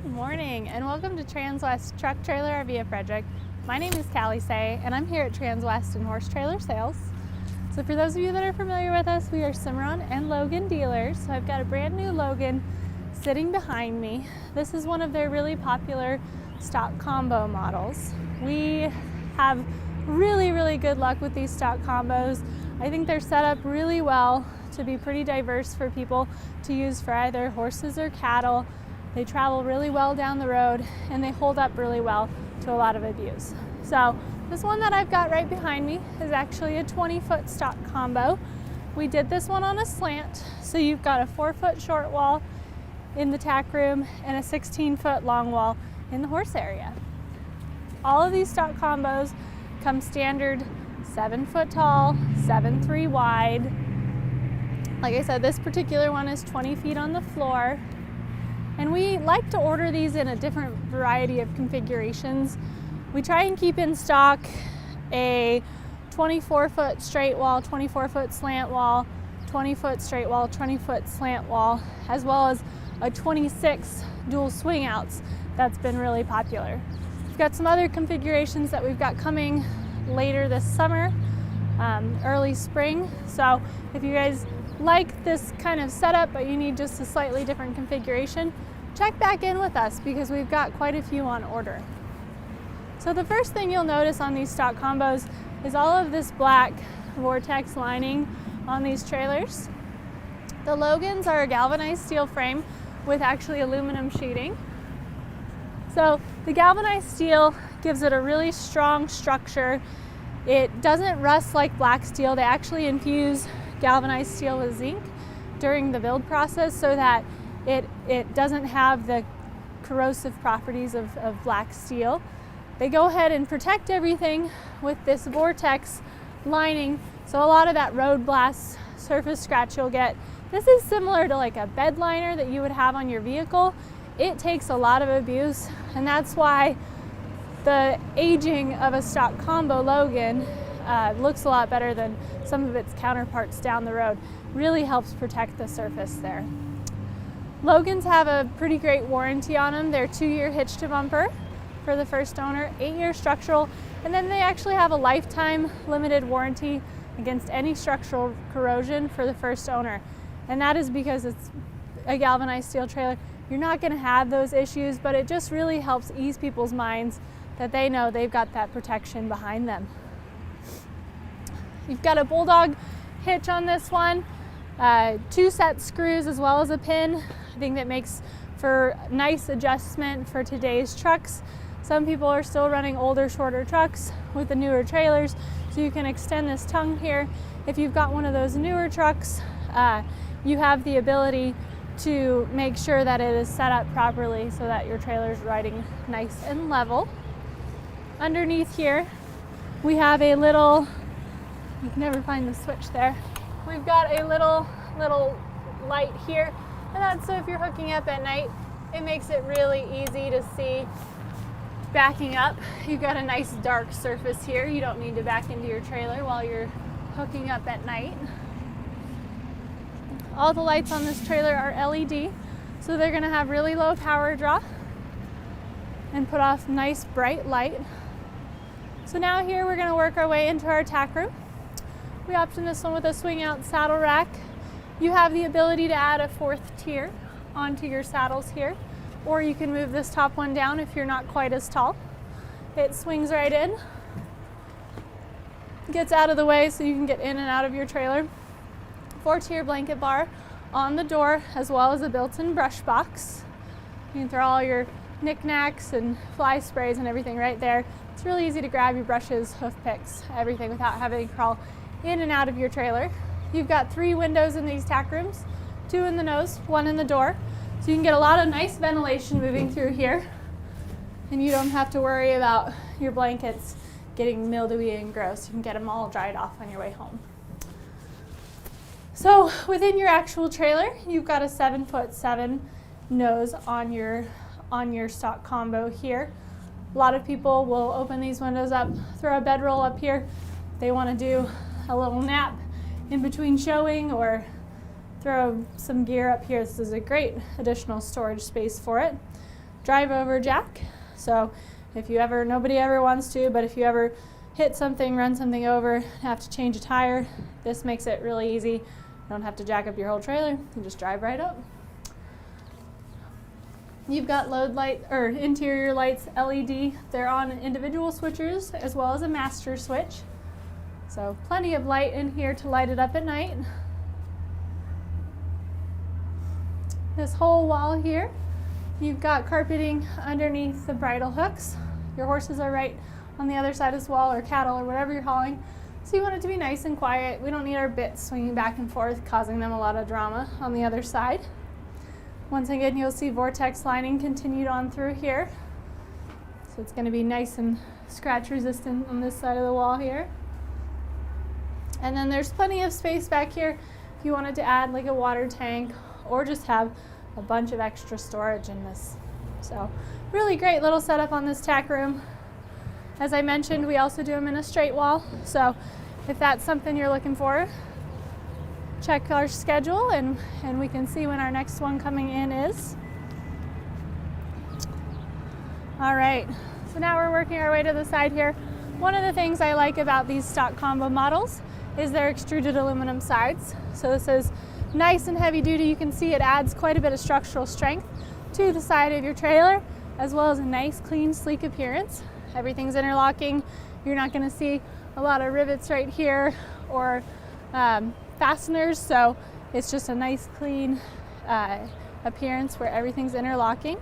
Good morning and welcome to Transwest Truck Trailer RV of Frederick. My name is Callie Say and I'm here at Transwest and Horse Trailer Sales. So for those of you that are familiar with us, we are Cimarron and Logan dealers. So I've got a brand new Logan sitting behind me. This is one of their really popular stock combo models. We have really good luck with these stock combos. I think they're set up really well to be pretty diverse for people to use for either horses or cattle. They travel really well down the road and they hold up really well to a lot of abuse. So this one that I've got right behind me is actually a 20-foot stock combo. We did this one on a slant, so you've got a 4-foot short wall in the tack room and a 16-foot long wall in the horse area. All of these stock combos come standard 7-foot tall, 7'3" wide. Like I said, this particular one is 20 feet on the floor. And we like to order these in a different variety of configurations. We try and keep in stock a 24-foot straight wall, 24-foot slant wall, 20-foot straight wall, 20-foot slant wall, as well as a 26 dual swing outs that's been really popular. We've got some other configurations that we've got coming later this summer, early spring. So if you guys like this kind of setup but you need just a slightly different configuration, check back in with us because we've got quite a few on order. So the first thing you'll notice on these stock combos is all of this black Vortex lining on these trailers. The Logans are a galvanized steel frame with actually aluminum sheeting. So the galvanized steel gives it a really strong structure. It doesn't rust like black steel. They actually infuse galvanized steel with zinc during the build process so that it doesn't have the corrosive properties of black steel. They go ahead and protect everything with this Vortex lining, so a lot of that road blast surface scratch you'll get. This is similar to like a bed liner that you would have on your vehicle. It takes a lot of abuse, and that's why the aging of a stock combo Logan looks a lot better than some of its counterparts down the road. Really helps protect the surface there. Logans have a pretty great warranty on them. They're 2-year hitch to bumper for the first owner, 8-year structural, and then they actually have a lifetime limited warranty against any structural corrosion for the first owner. And that is because it's a galvanized steel trailer. You're not going to have those issues, but it just really helps ease people's minds that they know they've got that protection behind them. You've got a bulldog hitch on this one, 2 set screws as well as a pin. I think that makes for nice adjustment for today's trucks. Some people are still running older, shorter trucks with the newer trailers, so you can extend this tongue here. If you've got one of those newer trucks, you have the ability to make sure that it is set up properly so that your trailer is riding nice and level. Underneath here, we have a little, you can never find the switch there. We've got a little light here, and that's so if you're hooking up at night, it makes it really easy to see backing up. You've got a nice dark surface here. You don't need to back into your trailer while you're hooking up at night. All the lights on this trailer are LED, so they're gonna have really low power draw and put off nice bright light. So now here we're gonna work our way into our tack room. We optioned this one with a swing out saddle rack. You have the ability to add a 4th tier onto your saddles here, or you can move this top one down if you're not quite as tall. It swings right in, gets out of the way so you can get in and out of your trailer. 4-tier blanket bar on the door, as well as a built-in brush box. You can throw all your knickknacks and fly sprays and everything right there. It's really easy to grab your brushes, hoof picks, everything without having to crawl in and out of your trailer. You've got 3 windows in these tack rooms, 2 in the nose, 1 in the door. So you can get a lot of nice ventilation moving through here, and you don't have to worry about your blankets getting mildewy and gross. You can get them all dried off on your way home. So within your actual trailer, you've got a 7'7" nose on your stock combo here. A lot of people will open these windows up, throw a bedroll up here. They want to do a little nap in between showing or throw some gear up here. This is a great additional storage space for it. drive over jack. So if you ever, nobody ever wants to, but if you ever hit something, run something over, have to change a tire, this makes it really easy. You don't have to jack up your whole trailer, you just drive right up. You've got load light or interior lights, LED. They're on individual switchers as well as a master switch. So plenty of light in here to light it up at night. This whole wall here, you've got carpeting underneath the bridle hooks. Your horses are right on the other side of this wall, or cattle, or whatever you're hauling. So you want it to be nice and quiet. We don't need our bits swinging back and forth, causing them a lot of drama on the other side. Once again, you'll see Vortex lining continued on through here. So it's going to be nice and scratch resistant on this side of the wall here. And then there's plenty of space back here if you wanted to add like a water tank or just have a bunch of extra storage in this. So really great little setup on this tack room. As I mentioned, we also do them in a straight wall. So if that's something you're looking for, check our schedule and we can see when our next one coming in is. All right, so now we're working our way to the side here. One of the things I like about these stock combo models is their extruded aluminum sides. So this is nice and heavy duty. You can see it adds quite a bit of structural strength to the side of your trailer, as well as a nice, clean, sleek appearance. Everything's interlocking. You're not gonna see a lot of rivets right here or fasteners, so it's just a nice clean appearance where everything's interlocking.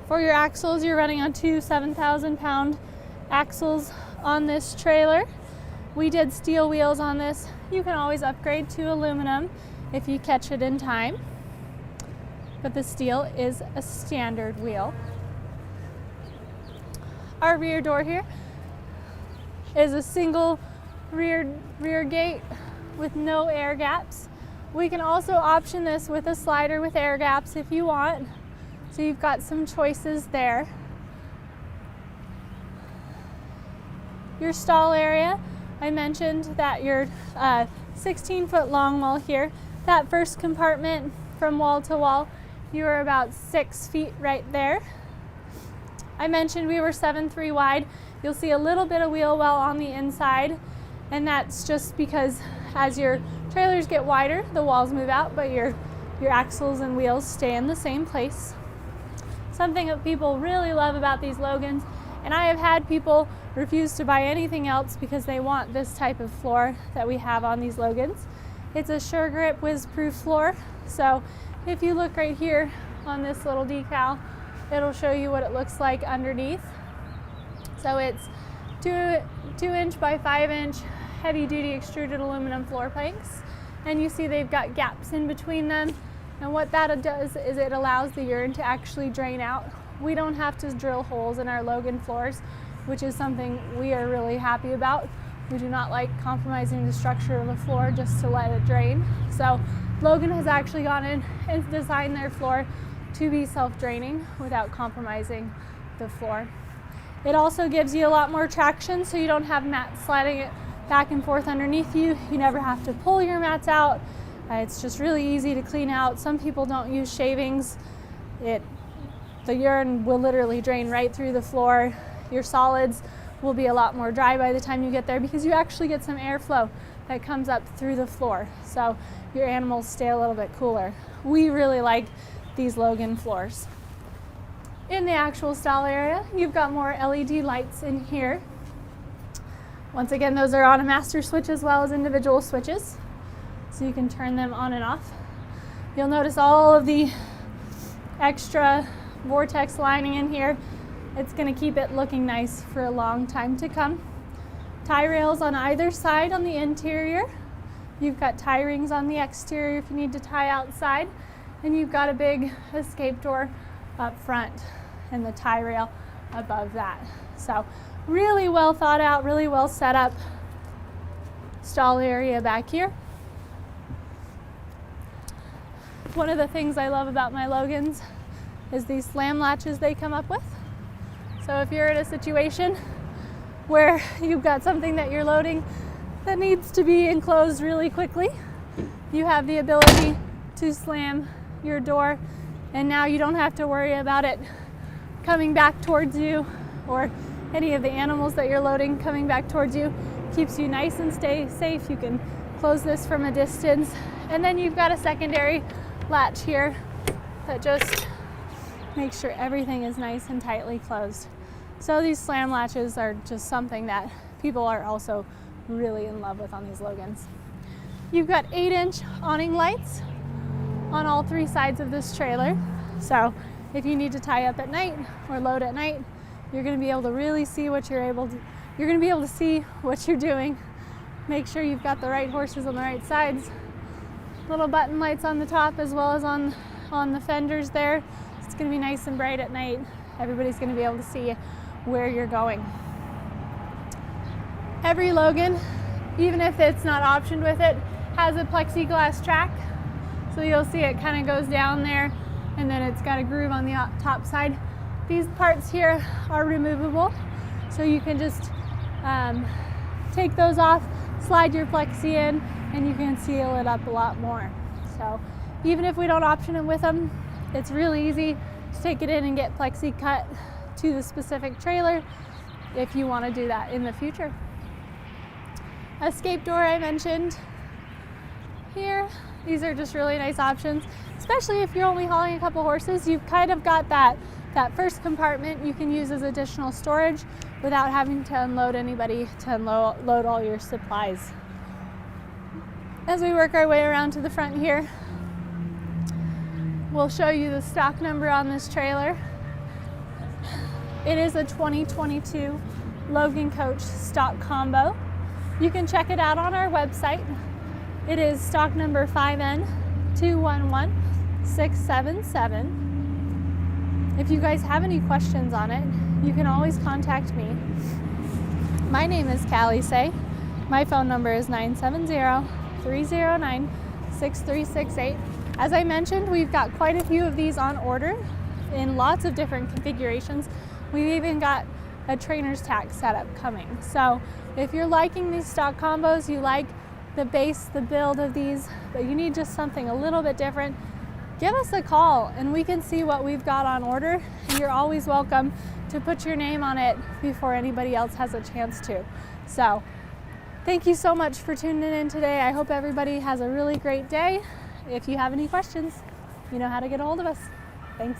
For your axles, you're running on two 7,000-pound axles on this trailer. We did steel wheels on this. You can always upgrade to aluminum if you catch it in time, but the steel is a standard wheel. Our rear door here is a single rear gate with no air gaps. We can also option this with a slider with air gaps if you want. So you've got some choices there. Your stall area, I mentioned that your 16-foot long wall here, that first compartment from wall to wall, you are about 6 feet right there. I mentioned we were 7'3" wide. You'll see a little bit of wheel well on the inside, and that's just because as your trailers get wider, the walls move out, but your axles and wheels stay in the same place. Something that people really love about these Logans, and I have had people refuse to buy anything else because they want this type of floor that we have on these Logans. It's a Sure Grip Whiz-Proof floor, so if you look right here on this little decal, it'll show you what it looks like underneath. So it's 2" by 5" heavy duty extruded aluminum floor planks, and you see they've got gaps in between them, and what that does is it allows the urine to actually drain out. We don't have to drill holes in our Logan floors, which is something we are really happy about. We do not like compromising the structure of a floor just to let it drain. So Logan has actually gone in and designed their floor to be self-draining without compromising the floor. It also gives you a lot more traction, so you don't have mats sliding it back and forth underneath you. You never have to pull your mats out. It's just really easy to clean out. Some people don't use shavings. The urine will literally drain right through the floor. Your solids will be a lot more dry by the time you get there because you actually get some airflow that comes up through the floor. So your animals stay a little bit cooler. We really like these Logan floors. In the actual stall area, you've got more LED lights in here. Once again, those are on a master switch as well as individual switches, so you can turn them on and off. You'll notice all of the extra Vortex lining in here. It's going to keep it looking nice for a long time to come. Tie rails on either side on the interior. You've got tie rings on the exterior if you need to tie outside, and you've got a big escape door up front and the tie rail above that. So really well thought out, really well set up stall area back here. One of the things I love about my Logans is these slam latches they come up with. So if you're in a situation where you've got something that you're loading that needs to be enclosed really quickly, you have the ability to slam your door And now you don't have to worry about it coming back towards you, or any of the animals that you're loading coming back towards you. Keeps you nice and stay safe. You can close this from a distance. And then you've got a secondary latch here that just makes sure everything is nice and tightly closed. So these slam latches are just something that people are also really in love with on these Logans. You've got 8-inch awning lights on all 3 sides of this trailer. So if you need to tie up at night or load at night, you're going to be able to really see what you're going to be able to see what you're doing. Make sure you've got the right horses on the right sides. Little button lights on the top as well as on the fenders there. It's going to be nice and bright at night. Everybody's going to be able to see where you're going. Every Logan, even if it's not optioned with it, has a plexiglass track. So you'll see it kind of goes down there, and then it's got a groove on the top side. These parts here are removable, so you can just take those off, slide your plexi in, and you can seal it up a lot more. So even if we don't option it with them, it's really easy to take it in and get plexi cut to the specific trailer if you want to do that in the future. Escape door I mentioned here. These are just really nice options, especially if you're only hauling a couple horses. You've kind of got that first compartment you can use as additional storage without having to unload anybody to load all your supplies. As we work our way around to the front here, we'll show you the stock number on this trailer. It is a 2022 Logan Coach stock combo. You can check it out on our website. It is stock number 5N211677. If you guys have any questions on it, you can always contact me. My name is Callie Say. My phone number is 970-309-6368. As I mentioned, we've got quite a few of these on order in lots of different configurations. We've even got a trainer's tack setup coming. So if you're liking these stock combos, you like the base, the build of these, but you need just something a little bit different, give us a call and we can see what we've got on order. And you're always welcome to put your name on it before anybody else has a chance to. So thank you so much for tuning in today. I hope everybody has a really great day. If you have any questions, you know how to get a hold of us. Thanks.